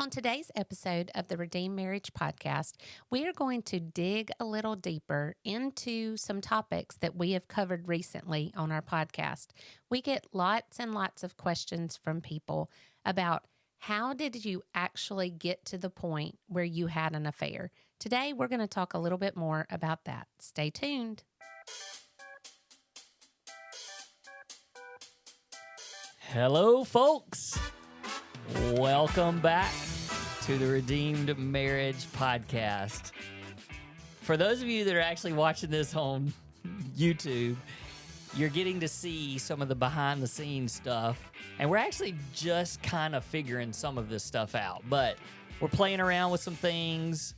On today's episode of the Redeemed Marriage Podcast, we are going to dig a little deeper into some topics that we have covered recently on our podcast. We get lots and lots of questions from people about how did you actually get to the point where you had an affair? Today, we're going to talk a little bit more about that. Stay tuned. Hello, folks. Welcome back to the Redeemed Marriage Podcast. For those of you that are actually watching this on YouTube, you're getting to see some of the behind-the-scenes stuff, and we're actually just kind of figuring some of this stuff out. But we're playing around with some things.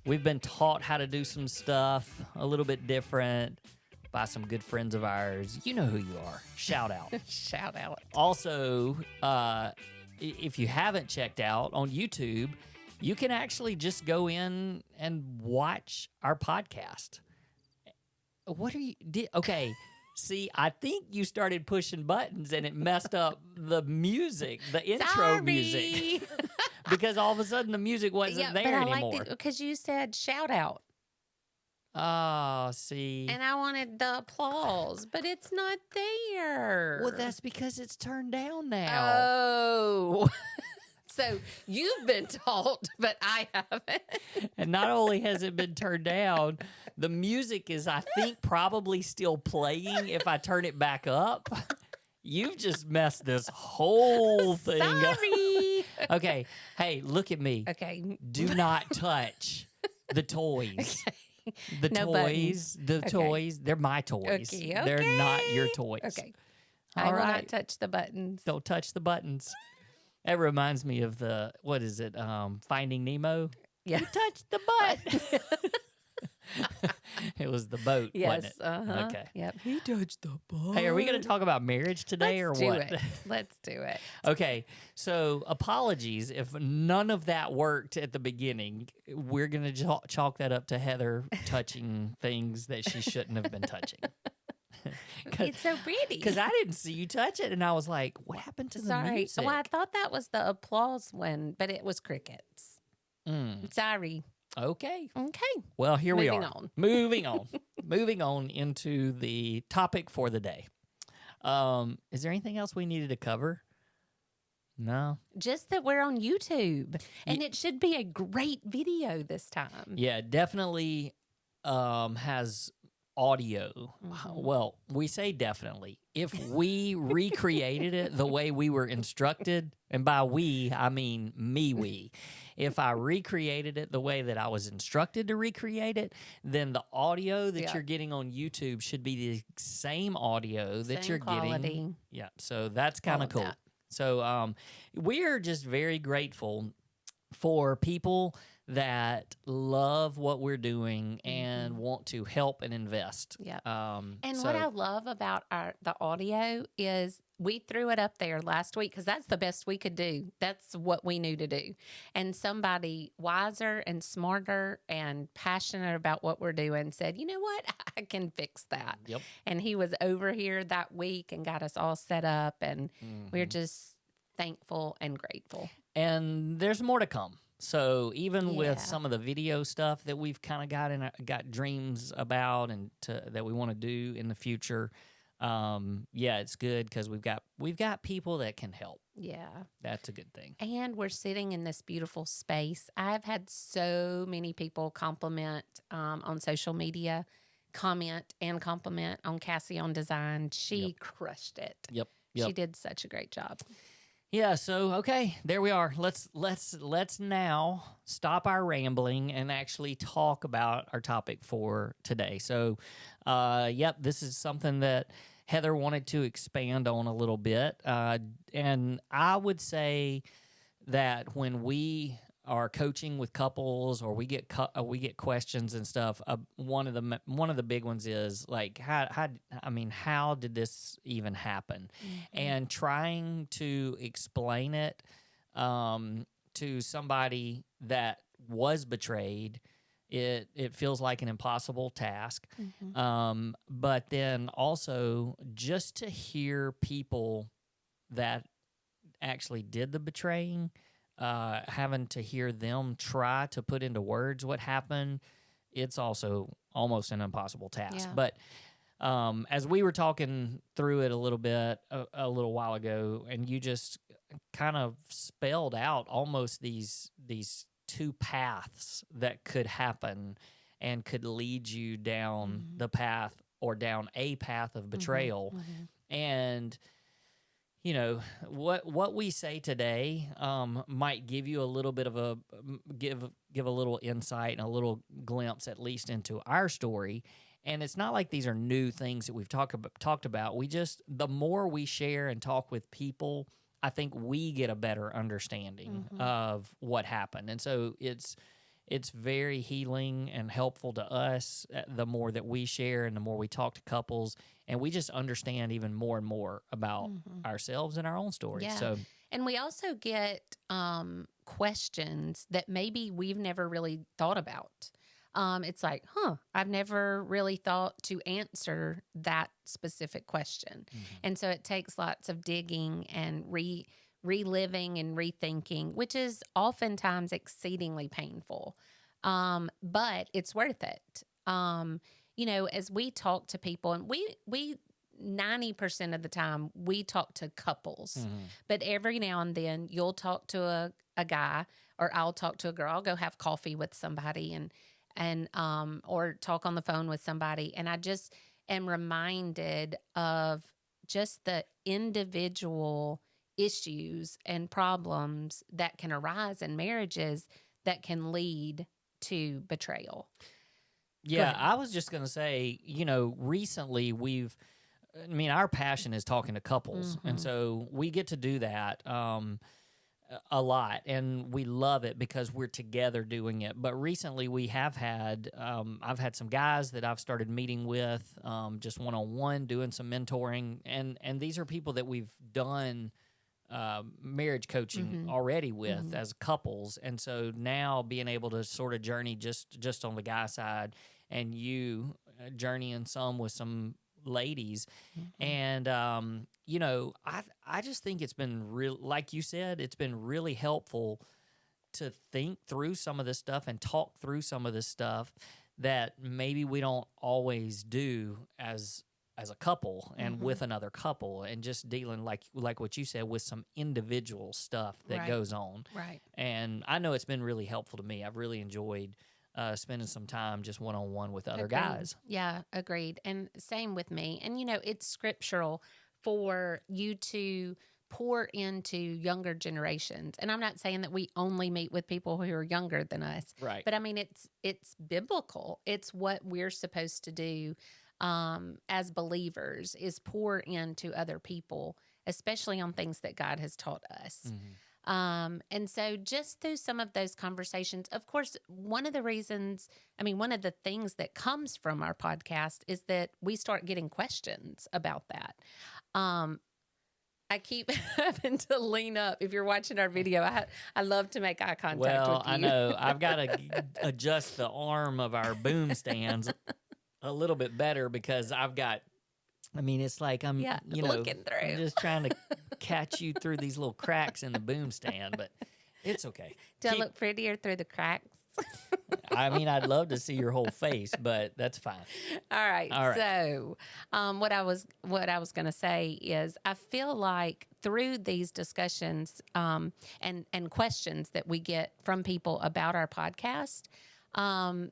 We've been taught how to do some stuff a little bit different by some good friends of ours. You know who you are. Shout out. Shout out. Also, if you haven't checked out on YouTube, you can actually just go in and watch our podcast. What are you... Okay, see, I think you started pushing buttons and it messed up the music, the intro music. Because all of a sudden the music wasn't there anymore. But I because you said shout out. Oh, see. And I wanted the applause, but it's not there. Well, that's because it's turned down now. Oh. So you've been taught, but I haven't. And not only has it been turned down, the music is, I think, probably still playing if I turn it back up. You've just messed this whole thing up. Sorry. Okay. Hey, look at me. Okay. Do not touch the toys. Okay. The No toys, buttons. the Okay. toys, they're my toys. Okay. They're not your toys. Okay. All I will right. not touch the buttons. Don't touch the buttons. That reminds me of the, what is it, Finding Nemo? Yeah. You touched the button. It was the boat, wasn't Yes. it? Uh-huh. Okay. Yep. He touched the butt. Hey, are we going to talk about marriage today Let's or do what? it. Let's do it. Okay, so apologies if none of that worked at the beginning. We're going to chalk that up to Heather touching things that she shouldn't have been touching. It's so pretty. Because I didn't see you touch it, and I was like, what happened to the Sorry. music? Well, I thought that was the applause one, but it was crickets. Sorry. Okay. Okay. Well, here we Moving are. on. Moving on. Moving on into the topic for the day. Is there anything else we needed to cover? No. Just that we're on YouTube, and it should be a great video this time. Yeah, it definitely has audio. Well, we say definitely. If we recreated it the way we were instructed, and by we, I mean me, if I recreated it the way that I was instructed to recreate it, then the audio that you're getting on YouTube should be the same audio that Same you're quality. getting. Yeah, so that's kind All of of cool. that. So we're just very grateful for people that love what we're doing and want to help and invest. Yep. And What I love about the audio is we threw it up there last week because that's the best we could do. That's what we knew to do. And somebody wiser and smarter and passionate about what we're doing said, you know what? I can fix that. Yep. And he was over here that week and got us all set up. And we're just thankful and grateful. And there's more to come. So even with Yeah. some of the video stuff that we've kind of got dreams about and that we want to do in the future, it's good because we've got people that can help. Yeah. That's a good thing. And we're sitting in this beautiful space. I've had so many people compliment on social media, comment on Cassie on Design. She crushed it. Yep. She did such a great job. Yeah, so okay, there we are. Let's now stop our rambling and actually talk about our topic for today. So, this is something that Heather wanted to expand on a little bit, and I would say that when we are coaching with couples or we get questions and stuff, one of the big ones is like how did this even happen? And trying to explain it to somebody that was betrayed, it feels like an impossible task. But then also just to hear people that actually did the betraying, having to hear them try to put into words what happened, it's also almost an impossible task. Yeah. But as we were talking through it a little bit a little while ago, and you just kind of spelled out almost these two paths that could happen and could lead you down the path or down a path of betrayal. And you know what we say today might give you a little bit of a give a little insight and a little glimpse at least into our story. And it's not like these are new things that we've talked about. We just, the more we share and talk with people, I think we get a better understanding of what happened. And so it's very healing and helpful to us the more that we share and the more we talk to couples, and we just understand even more and more about ourselves and our own stories. Yeah. So, and we also get questions that maybe we've never really thought about. It's like, I've never really thought to answer that specific question. And so it takes lots of digging and reliving and rethinking, which is oftentimes exceedingly painful. But it's worth it. You know, as we talk to people, and we 90% of the time we talk to couples, but every now and then you'll talk to a guy, or I'll talk to a girl. I'll go have coffee with somebody and or talk on the phone with somebody. And I just am reminded of just the individual issues and problems that can arise in marriages that can lead to betrayal. yeah, I was just going to say, you know, recently our passion is talking to couples. And so we get to do that a lot, and we love it because we're together doing it. But recently we have had, I've had some guys that I've started meeting with just one-on-one, doing some mentoring. And these are people that we've done marriage coaching already with as couples. And so now being able to sort of journey just on the guy side, and you journeying some with some ladies. And you know, I just think it's been real, like you said, it's been really helpful to think through some of this stuff and talk through some of this stuff that maybe we don't always do as a couple and with another couple, and just dealing like what you said with some individual stuff that goes on. Right. And I know it's been really helpful to me. I've really enjoyed spending some time just one-on-one with other guys. Yeah, agreed. And same with me. And, you know, it's scriptural for you to pour into younger generations. And I'm not saying that we only meet with people who are younger than us. Right. But I mean, it's biblical. It's what we're supposed to do as believers, is pour into other people, especially on things that God has taught us. And so just through some of those conversations, of course, one of the things that comes from our podcast is that we start getting questions about that. I keep having to lean up. If you're watching our video, I love to make eye contact with you. Well, I know. I've got to adjust the arm of our boom stands a little bit better because I've got, it's like I'm, looking through. I'm just trying to catch you through these little cracks in the boom stand, but it's okay. Do I look prettier through the cracks? I'd love to see your whole face, but that's fine. All right. So, what I was going to say is, I feel like through these discussions and questions that we get from people about our podcast,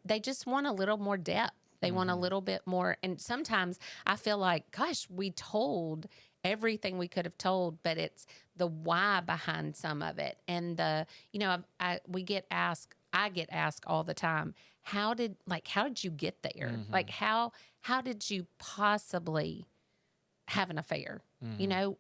they just want a little more depth. They want a little bit more. And sometimes I feel like, gosh, we told everything we could have told, but it's the why behind some of it. And I get asked all the time, how did you get there? Like, how did you possibly have an affair? You know,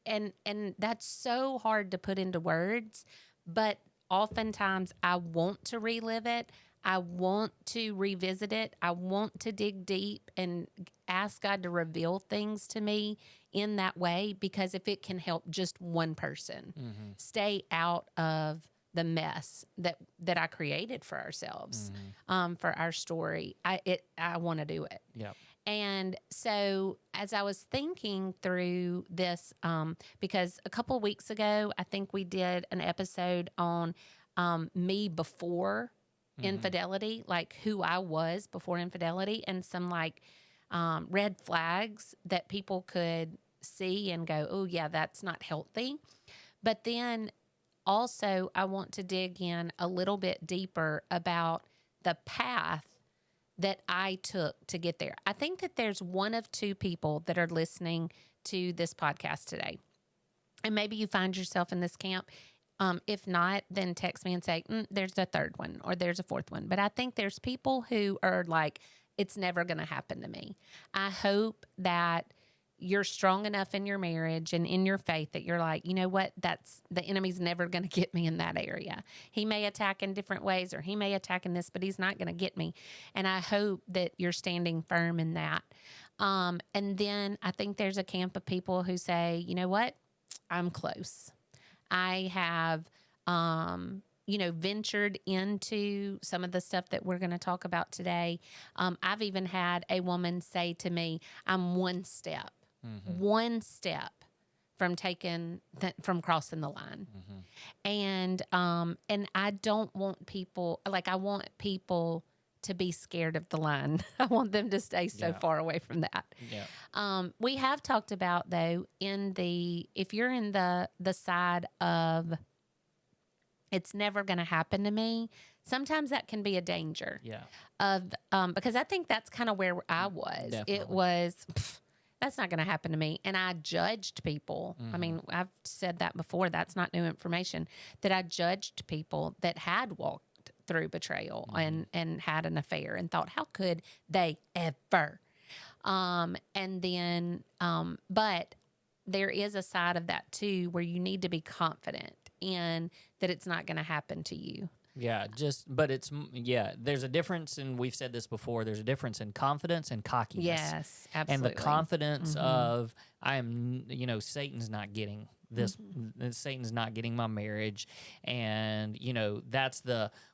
and that's so hard to put into words, but oftentimes I want to relive it. I want to revisit it. I want to dig deep and ask God to reveal things to me in that way, because if it can help just one person stay out of the mess that I created for ourselves, for our story, I want to do it. Yep. And so, as I was thinking through this, because a couple of weeks ago, I think we did an episode on me before infidelity, like who I was before infidelity, and some like red flags that people could see and go, oh, yeah, that's not healthy. But then also, I want to dig in a little bit deeper about the path that I took to get there. I think that there's one of two people that are listening to this podcast today. And maybe you find yourself in this camp. If not, then text me and say, there's a third one or there's a fourth one. But I think there's people who are like, it's never going to happen to me. I hope that you're strong enough in your marriage and in your faith that you're like, you know what, that's the enemy's never going to get me in that area. He may attack in different ways or he may attack in this, but he's not going to get me. And I hope that you're standing firm in that. And then I think there's a camp of people who say, you know what, I'm close. I have, ventured into some of the stuff that we're going to talk about today. I've even had a woman say to me, I'm one step from crossing the line. And I don't want people, like I want people to be scared of the line. I want them to stay so far away from that. We have talked about though, if you're in the side of it's never going to happen to me, sometimes that can be a danger. Because I think that's kind of where I was. Definitely. It was, that's not going to happen to me. And I judged people. I mean, I've said that before. That's not new information. That I judged people that had walked through betrayal and had an affair and thought, how could they ever? But there is a side of that too, where you need to be confident in that it's not going to happen to you. there's a difference, and we've said this before, there's a difference in confidence and cockiness. Yes, absolutely. And the confidence of, Satan's not getting this, Satan's not getting my marriage. And,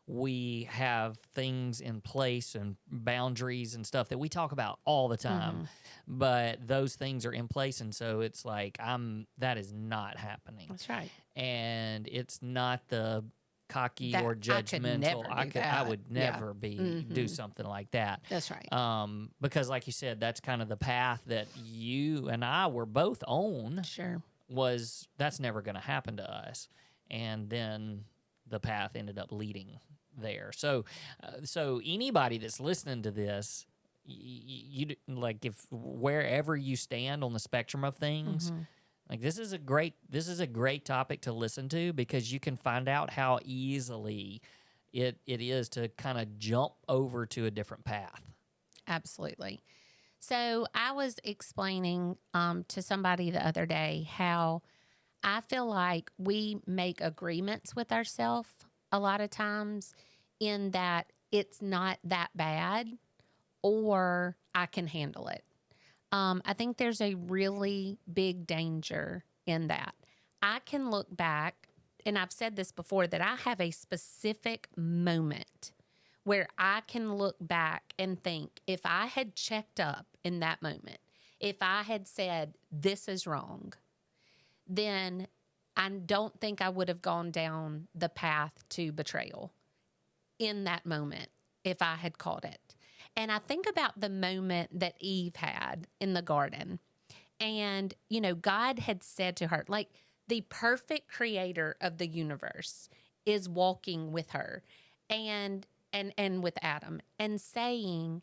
we have things in place and boundaries and stuff that we talk about all the time, but those things are in place. And so it's like, that is not happening. That's right. And it's not the cocky or judgmental. I would never do something like that. That's right. Because like you said, that's kind of the path that you and I were both on. Sure. That's never going to happen to us. And then the path ended up leading there. So anybody that's listening to this, you like, if wherever you stand on the spectrum of things, like this is a great topic to listen to, because you can find out how easily it is to kind of jump over to a different path. Absolutely. So I was explaining to somebody the other day how I feel like we make agreements with ourselves a lot of times, in that it's not that bad or I can handle it. I think there's a really big danger in that. I can look back, and I've said this before, that I have a specific moment where I can look back and think, if I had checked up in that moment, if I had said, this is wrong, then I don't think I would have gone down the path to betrayal in that moment if I had caught it. And I think about the moment that Eve had in the garden. And, God had said to her, like, the perfect creator of the universe is walking with her and with Adam and saying,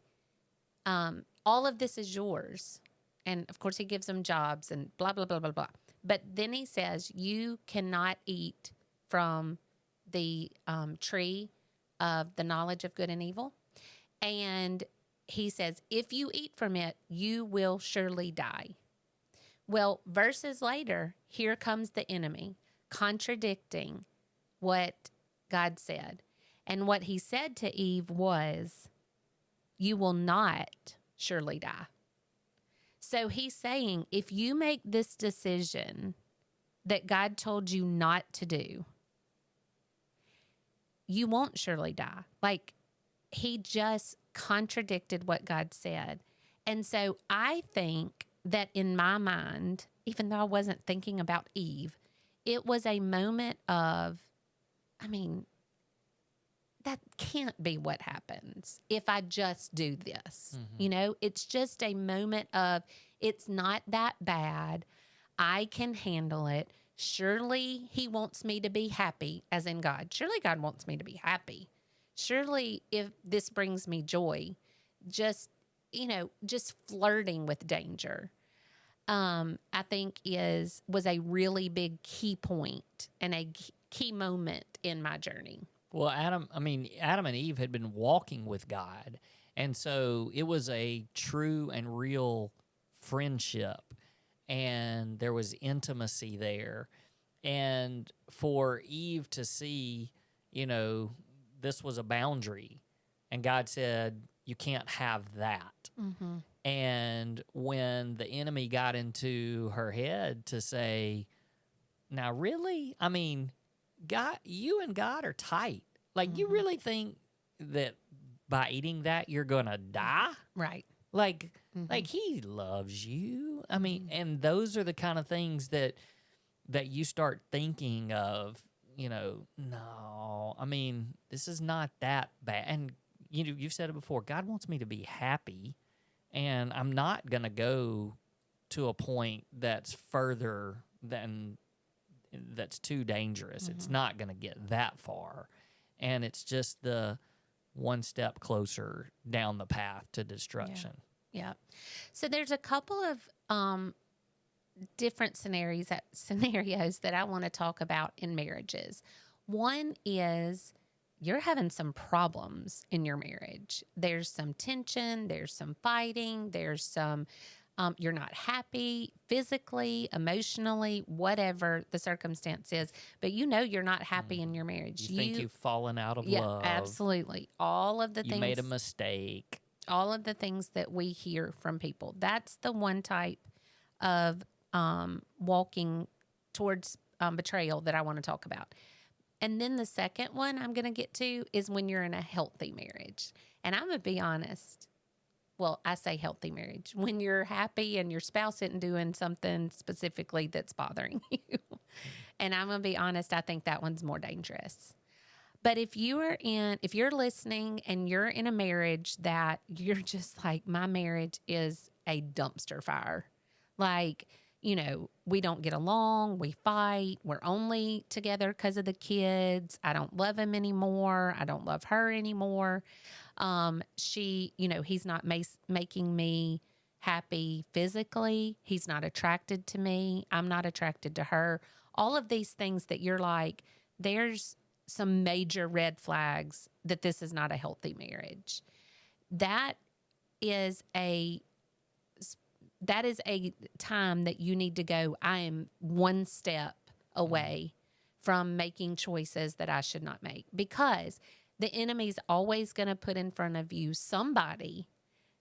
all of this is yours. And of course he gives them jobs and blah, blah, blah, blah, blah. But then he says, you cannot eat from the tree of the knowledge of good and evil. And he says, if you eat from it, you will surely die. Well, verses later, here comes the enemy contradicting what God said. And what he said to Eve was, you will not surely die. So he's saying, if you make this decision that God told you not to do, you won't surely die. Like, he just contradicted what God said. And so I think that in my mind, even though I wasn't thinking about Eve, it was a moment of, I mean, that can't be what happens if I just do this. Mm-hmm. You know, it's just a moment of, it's not that bad. I can handle it. Surely he wants me to be happy, as in God. Surely God wants me to be happy. Surely if this brings me joy, just, just flirting with danger, I think was a really big key point and a key moment in my journey. Well, Adam and Eve had been walking with God. And so it was a true and real friendship. And there was intimacy there. And for Eve to see, this was a boundary. And God said, you can't have that. Mm-hmm. And when the enemy got into her head to say, now, really? I mean, God, you and God are tight. Like, you really think that by eating that you're gonna die? Right. Like, like he loves you. I mean, and those are the kind of things that you start thinking of. No, I mean, this is not that bad. And you've said it before. God wants me to be happy, and I'm not gonna go to a point that's further than that's too dangerous. It's not going to get that far. And it's just the one step closer down the path to destruction. Yeah. So there's a couple of different scenarios that I want to talk about in marriages. One is you're having some problems in your marriage. There's some tension, there's some fighting, there's some you're not happy physically, emotionally, whatever the circumstance is, but you're not happy in your marriage. You think you've fallen out of Yeah, love. absolutely. All of the You things, made a mistake. all of the things that we hear from people. That's the one type of walking towards betrayal that I want to talk about. And then the second one I'm going to get to is when you're in a healthy marriage. And I'm going to be honest. Well, I say healthy marriage, when you're happy and your spouse isn't doing something specifically that's bothering you. And I'm going to be honest, I think that one's more dangerous. But if you're listening and you're in a marriage that you're just like, my marriage is a dumpster fire. Like, we don't get along, we fight, we're only together because of the kids. I don't love him anymore. I don't love her anymore. He's not making me happy physically. He's not attracted to me. I'm not attracted to her. All of these things that you're like, there's some major red flags that this is not a healthy marriage. That is a time that you need to go, I am one step away from making choices that I should not make, because the enemy's always going to put in front of you somebody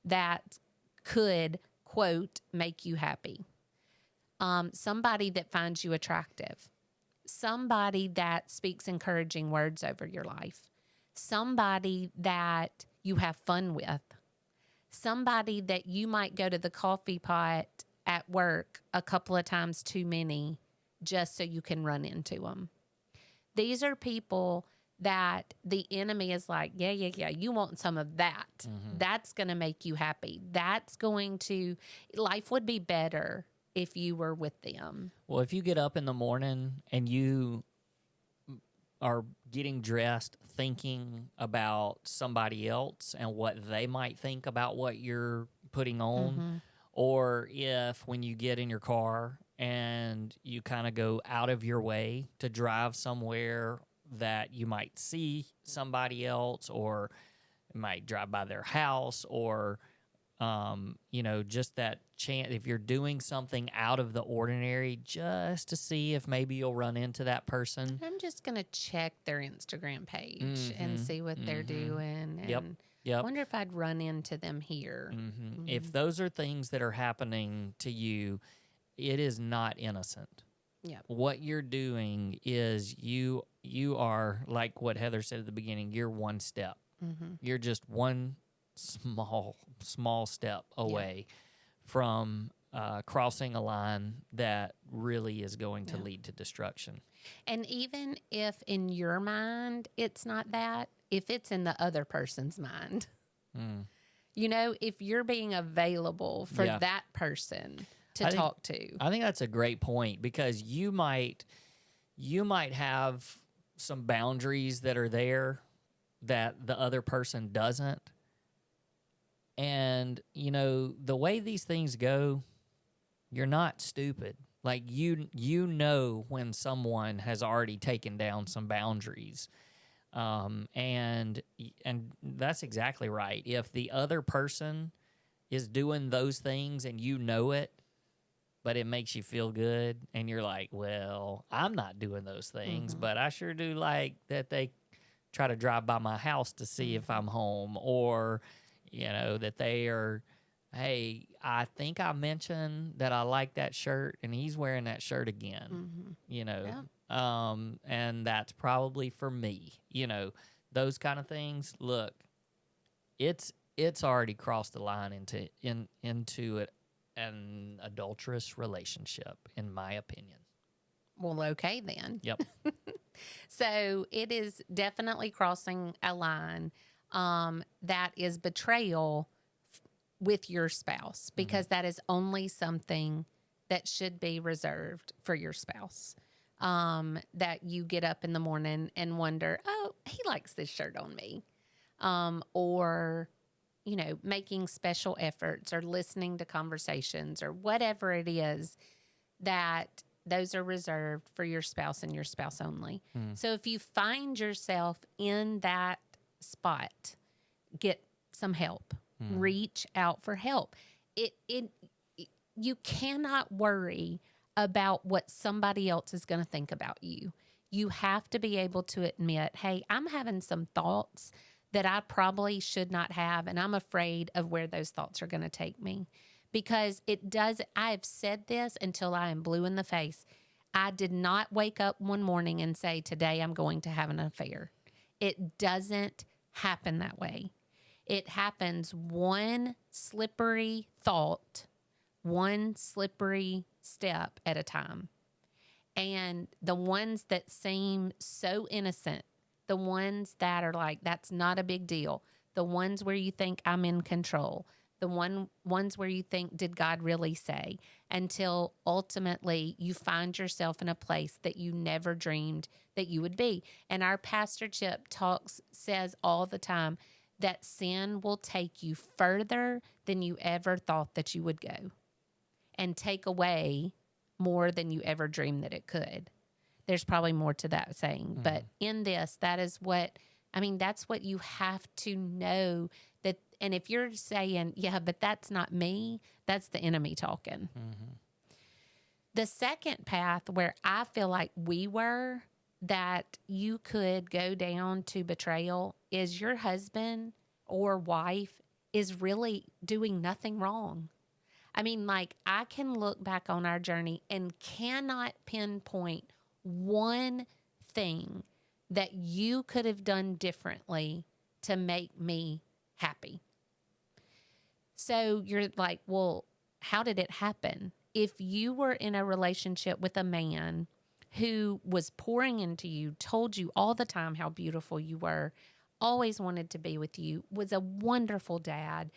that could, quote, make you happy. Somebody that finds you attractive. Somebody that speaks encouraging words over your life. Somebody that you have fun with. Somebody that you might go to the coffee pot at work a couple of times too many just so you can run into them. These are people that the enemy is like, yeah, you want some of that. That's going to make you happy. Life would be better if you were with them. Well, if you get up in the morning and you are getting dressed thinking about somebody else and what they might think about what you're putting on, or if when you get in your car and you kind of go out of your way to drive somewhere that you might see somebody else, or might drive by their house, or just that chance, if you're doing something out of the ordinary just to see if maybe you'll run into that person. I'm just going to check their Instagram page and see what they're doing. And Yep. wonder if I'd run into them here. If those are things that are happening to you, it is not innocent. Yep. What you're doing is you are, like what Heather said at the beginning, you're one step. You're just one small step away from crossing a line that really is going to lead to destruction. And even if in your mind it's not that, if it's in the other person's mind, if you're being available for that person to talk to. I think that's a great point, because you might have some boundaries that are there that the other person doesn't. And, the way these things go, you're not stupid. Like, you know when someone has already taken down some boundaries. And that's exactly right. If the other person is doing those things and you know it, but it makes you feel good, and you're like, well, I'm not doing those things, but I sure do like that they try to drive by my house to see if I'm home, or, that they are, hey, I think I mentioned that I like that shirt, and he's wearing that shirt again, and that's probably for me, those kind of things. Look, it's already crossed the line into it. An adulterous relationship, in my opinion. Well, okay then. Yep. So it is definitely crossing a line that is betrayal with your spouse, because that is only something that should be reserved for your spouse. That you get up in the morning and wonder, oh, he likes this shirt on me. Or making special efforts or listening to conversations or whatever it is, that those are reserved for your spouse and your spouse only. So if you find yourself in that spot, get some help. Reach out for help. You cannot worry about what somebody else is going to think about you. You have to be able to admit, hey, I'm having some thoughts that I probably should not have, and I'm afraid of where those thoughts are going to take me. Because I have said this until I am blue in the face. I did not wake up one morning and say, today I'm going to have an affair. It doesn't happen that way. It happens one slippery thought, one slippery step at a time. And the ones that seem so innocent, the ones that are like, that's not a big deal, the ones where you think I'm in control, the ones where you think, did God really say? Until ultimately you find yourself in a place that you never dreamed that you would be. And our Pastor Chip says all the time that sin will take you further than you ever thought that you would go, and take away more than you ever dreamed that it could. There's probably more to that saying, but in this, that's what you have to know. That, and if you're saying, yeah, but that's not me, that's the enemy talking. The second path where I feel like we were, that you could go down to betrayal, is your husband or wife is really doing nothing wrong. I can look back on our journey and cannot pinpoint one thing that you could have done differently to make me happy. So you're like, well, how did it happen? If you were in a relationship with a man who was pouring into you, told you all the time how beautiful you were, always wanted to be with you, was a wonderful dad.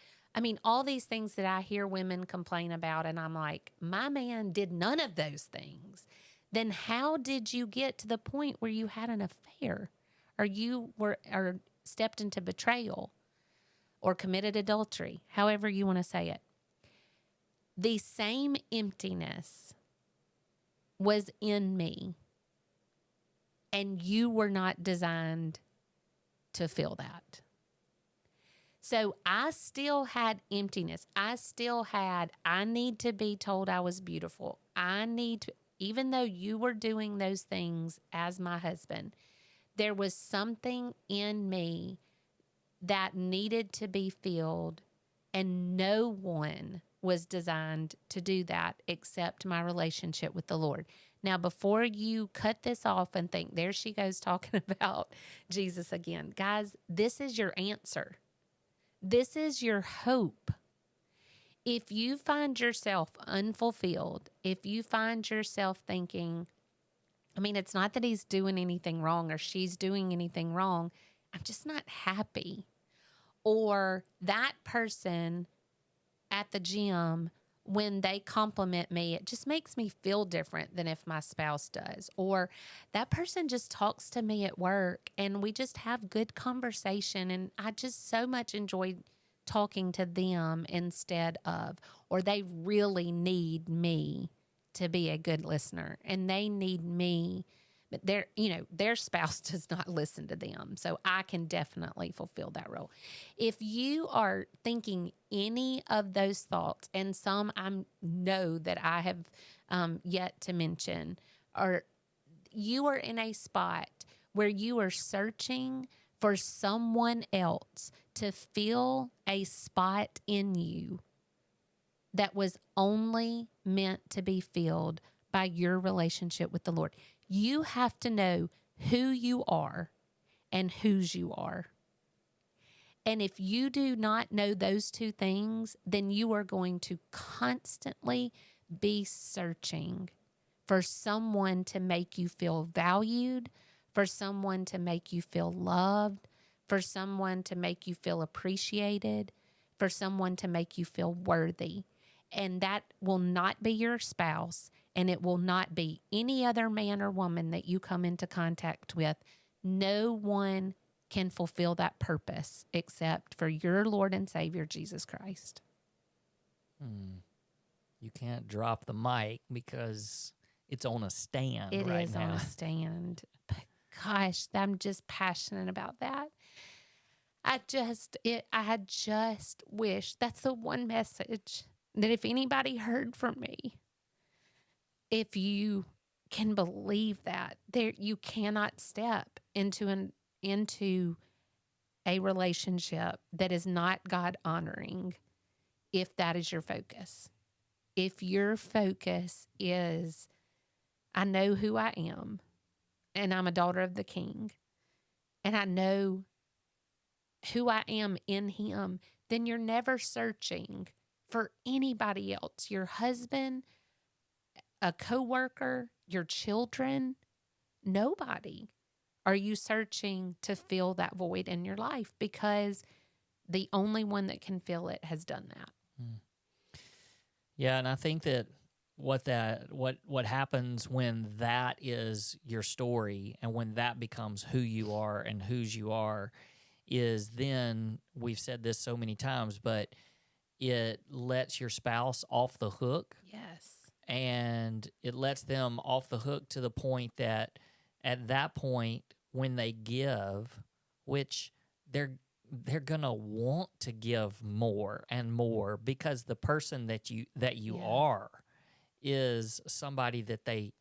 All these things that I hear women complain about, and I'm like, my man did none of those things. Then how did you get to the point where you had an affair, or stepped into betrayal, or committed adultery, however you want to say it? The same emptiness was in me, and you were not designed to feel that. So I still had emptiness. I need to be told I was beautiful. Even though you were doing those things as my husband, there was something in me that needed to be filled, and no one was designed to do that except my relationship with the Lord. Now, before you cut this off and think, there she goes talking about Jesus again, guys, this is your answer. This is your hope. If you find yourself unfulfilled, if you find yourself thinking, I mean, it's not that he's doing anything wrong or she's doing anything wrong. I'm just not happy. Or that person at the gym, when they compliment me, it just makes me feel different than if my spouse does. Or that person just talks to me at work and we just have good conversation. And I just so much enjoy talking to them instead of, or they really need me to be a good listener and they need me, but their spouse does not listen to them. So I can definitely fulfill that role. If you are thinking any of those thoughts, and some I know that I have yet to mention, or you are in a spot where you are searching for someone else to fill a spot in you that was only meant to be filled by your relationship with the Lord. You have to know who you are and whose you are. And if you do not know those two things, then you are going to constantly be searching for someone to make you feel valued, for someone to make you feel loved, for someone to make you feel appreciated, for someone to make you feel worthy. And that will not be your spouse, and it will not be any other man or woman that you come into contact with. No one can fulfill that purpose except for your Lord and Savior, Jesus Christ. You can't drop the mic because it's on a stand It right is now. on a stand. But gosh, I'm just passionate about that. I just wish that's the one message that if anybody heard from me, if you can believe that, there you cannot step into a relationship that is not God honoring if that is your focus. If your focus is, I know who I am and I'm a daughter of the King and I know who I am in Him, then you're never searching for anybody else, your husband, a coworker, your children, nobody. Are you searching to fill that void in your life? Because the only one that can fill it has done that. Yeah, and I think that what happens when that is your story and when that becomes who you are and whose you are is then we've said this so many times, but it lets your spouse off the hook. Yes. And it lets them off the hook to the point that at that point when they give, which they're gonna want to give more and more because the person that you Yeah. are is somebody that they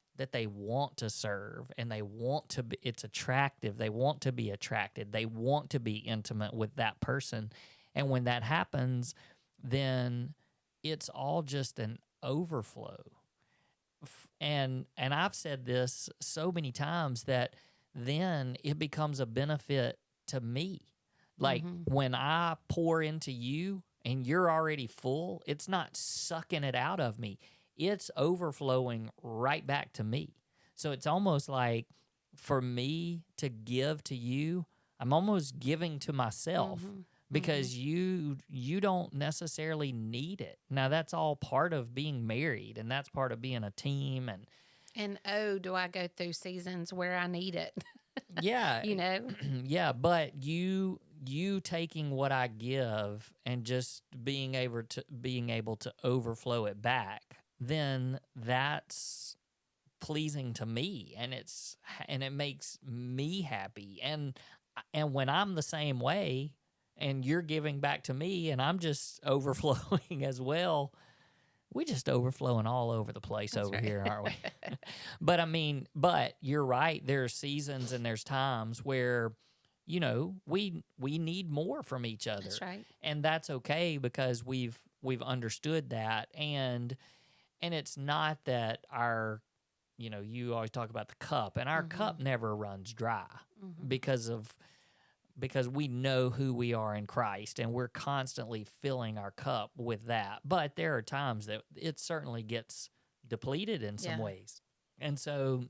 want to serve and they want to be, it's attractive, they want to be attracted, they want to be intimate with that person. And when that happens, then it's all just an overflow. And I've said this so many times that then it becomes a benefit to me. Like when I pour into you and you're already full, it's not sucking it out of me. It's overflowing right back to me. So it's almost like for me to give to you, I'm almost giving to myself because you don't necessarily need it. Now that's all part of being married and that's part of being a team And oh, do I go through seasons where I need it? yeah, You know? yeah, but you taking what I give and just being able to overflow it back, then that's pleasing to me and it makes me happy. And when I'm the same way and you're giving back to me and I'm just overflowing as well, we just overflowing all over the place That's over right. here, aren't we? But I mean, but you're right. There's seasons and there's times where, we need more from each other. That's right. And that's okay because we've understood that. And it's not that our, you always talk about the cup and our cup never runs dry because because we know who we are in Christ and we're constantly filling our cup with that. But there are times that it certainly gets depleted in some ways. And so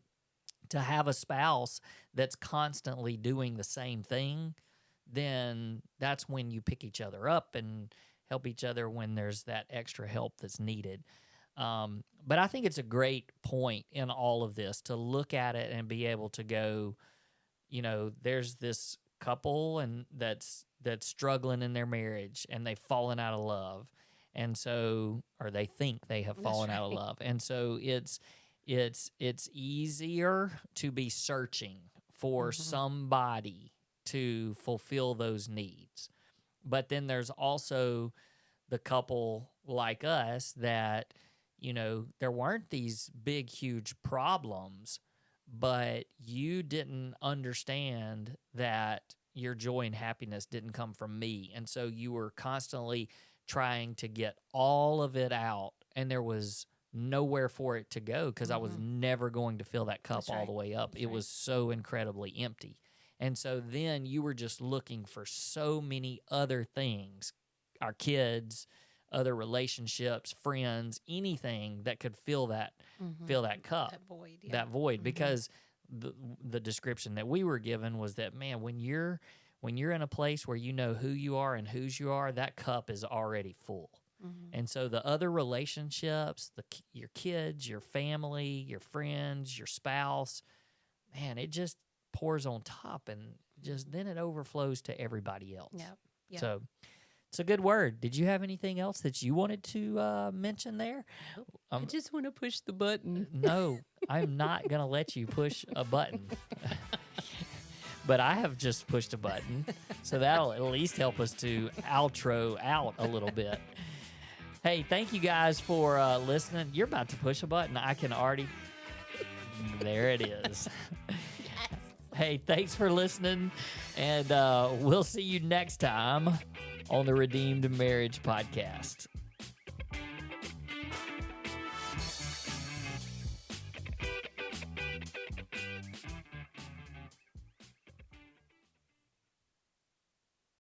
to have a spouse that's constantly doing the same thing, then that's when you pick each other up and help each other when there's that extra help that's needed. But I think it's a great point in all of this to look at it and be able to go, there's this couple and that's struggling in their marriage and they've fallen out of love. And so, or they think they have fallen out of love. And so it's easier to be searching for somebody to fulfill those needs. But then there's also the couple like us that, there weren't these big, huge problems, but you didn't understand that your joy and happiness didn't come from me. And so you were constantly trying to get all of it out, and there was nowhere for it to go because I was never going to fill that cup all the way up. It was so incredibly empty. And so then you were just looking for so many other things, our kids, other relationships, friends, anything that could fill that cup, that void. Because the description that we were given was that, man, when you're in a place where you know who you are and whose you are, that cup is already full. And so the other relationships, your kids, your family, your friends, your spouse, man, it just pours on top, and just then it overflows to everybody else. Yep. So it's a good word. Did you have anything else that you wanted to mention there? I just want to push the button. No, I'm not going to let you push a button. But I have just pushed a button, so that'll at least help us to outro out a little bit. Hey, thank you guys for listening. You're about to push a button. I can already... There it is. Hey, thanks for listening, and we'll see you next time on the Redeemed Marriage Podcast.